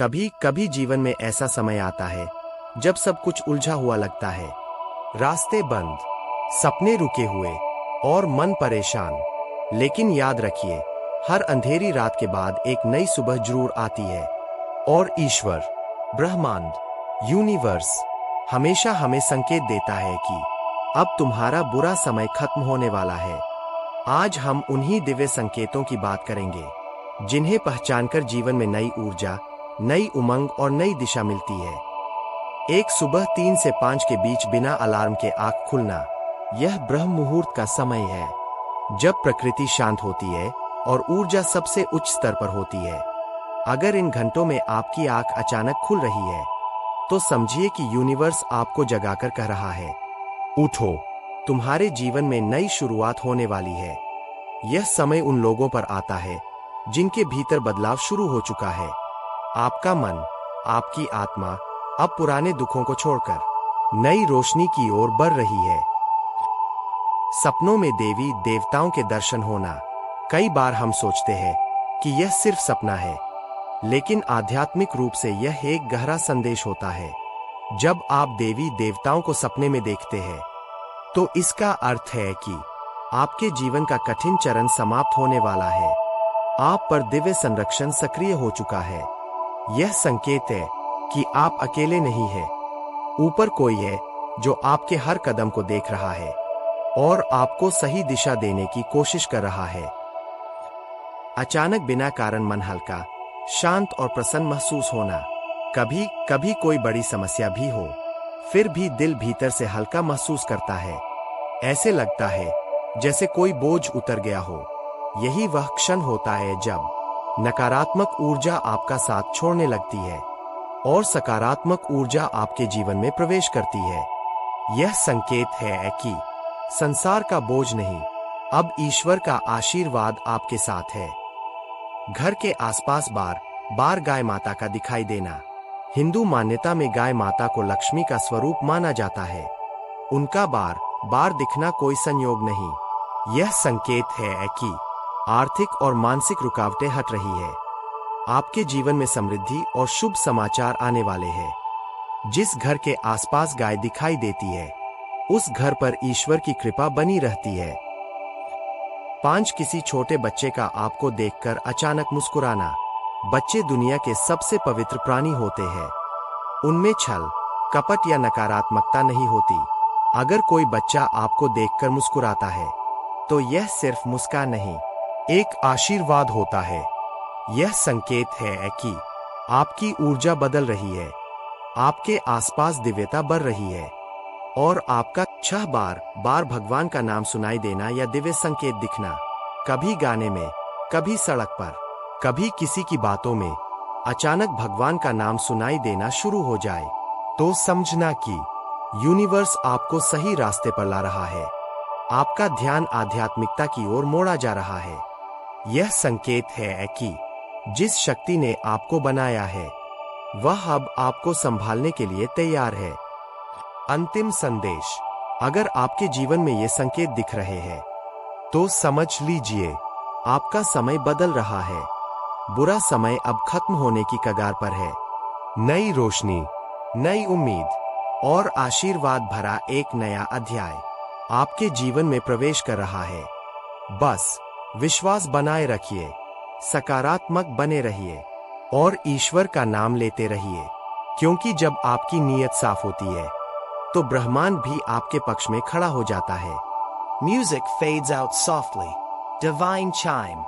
कभी कभी जीवन में ऐसा समय आता है जब सब कुछ उलझा हुआ लगता है, रास्ते बंद, सपने रुके हुए और मन परेशान। लेकिन याद रखिए, हर अंधेरी रात के बाद एक नई सुबह जरूर आती है और ईश्वर, ब्रह्मांड, यूनिवर्स हमेशा हमें संकेत देता है कि अब तुम्हारा बुरा समय खत्म होने वाला है। आज हम उन्हीं दिव्य संकेतों की बात करेंगे जिन्हें पहचानकर जीवन में नई ऊर्जा, नई उमंग और नई दिशा मिलती है। एक सुबह 3 से 5 के बीच बिना अलार्म के आंख खुलना, यह ब्रह्म मुहूर्त का समय है, जब प्रकृति शांत होती है और ऊर्जा सबसे उच्च स्तर पर होती है। अगर इन घंटों में आपकी आंख अचानक खुल रही है, तो समझिए कि यूनिवर्स आपको जगाकर कह रहा है, उठो, तुम्हारे जीवन में नई शुरुआत होने वाली है। यह समय उन लोगों पर आता है जिनके भीतर बदलाव शुरू हो चुका है। आपका मन, आपकी आत्मा अब पुराने दुखों को छोड़कर नई रोशनी की ओर बढ़ रही है। सपनों में देवी देवताओं के दर्शन होना। कई बार हम सोचते हैं कि यह सिर्फ सपना है, लेकिन आध्यात्मिक रूप से यह एक गहरा संदेश होता है। जब आप देवी देवताओं को सपने में देखते हैं, तो इसका अर्थ है कि आपके जीवन का कठिन चरण समाप्त होने वाला है। आप पर दिव्य संरक्षण सक्रिय हो चुका है। यह संकेत है कि आप अकेले नहीं हैं। ऊपर कोई है जो आपके हर कदम को देख रहा है और आपको सही दिशा देने की कोशिश कर रहा है। अचानक बिना कारण मन हल्का, शांत और प्रसन्न महसूस होना। कभी कभी कोई बड़ी समस्या भी हो, फिर भी दिल भीतर से हल्का महसूस करता है। ऐसे लगता है जैसे कोई बोझ उतर गया हो। यही वह क्षण होता है जब नकारात्मक ऊर्जा आपका साथ छोड़ने लगती है और सकारात्मक ऊर्जा आपके जीवन में प्रवेश करती है। यह संकेत है कि संसार का बोझ नहीं, अब ईश्वर का आशीर्वाद आपके साथ है। घर के आसपास बार बार गाय माता का दिखाई देना। हिंदू मान्यता में गाय माता को लक्ष्मी का स्वरूप माना जाता है। उनका बार बार दिखना कोई संयोग नहीं, यह संकेत है कि आर्थिक और मानसिक रुकावटें हट रही है। आपके जीवन में समृद्धि और शुभ समाचार आने वाले हैं। जिस घर के आसपास गाय दिखाई देती है, उस घर पर ईश्वर की कृपा बनी रहती है। 5 किसी छोटे बच्चे का आपको देखकर अचानक मुस्कुराना। बच्चे दुनिया के सबसे पवित्र प्राणी होते हैं। उनमें छल, कपट या नकारात्मकता नहीं होती। अगर कोई बच्चा आपको देखकर मुस्कुराता है, तो यह सिर्फ मुस्कान नहीं, एक आशीर्वाद होता है। यह संकेत है कि आपकी ऊर्जा बदल रही है, आपके आसपास दिव्यता बढ़ रही है और आपका 6 बार भगवान का नाम सुनाई देना या दिव्य संकेत दिखना, कभी गाने में, कभी सड़क पर, कभी किसी की बातों में अचानक भगवान का नाम सुनाई देना शुरू हो जाए, तो समझना कि यूनिवर्स आपको सही रास्ते पर ला रहा है। आपका ध्यान आध्यात्मिकता की ओर मोड़ा जा रहा है। यह संकेत है कि जिस शक्ति ने आपको बनाया है, वह अब आपको संभालने के लिए तैयार है। अंतिम संदेश, अगर आपके जीवन में ये संकेत दिख रहे हैं, तो समझ लीजिए आपका समय बदल रहा है। बुरा समय अब खत्म होने की कगार पर है। नई रोशनी, नई उम्मीद और आशीर्वाद भरा एक नया अध्याय आपके जीवन में प्रवेश कर रहा है। बस विश्वास बनाए रखिए, सकारात्मक बने रहिए और ईश्वर का नाम लेते रहिए, क्योंकि जब आपकी नीयत साफ होती है, तो ब्रह्मांड भी आपके पक्ष में खड़ा हो जाता है। Music fades out softly. Divine chime.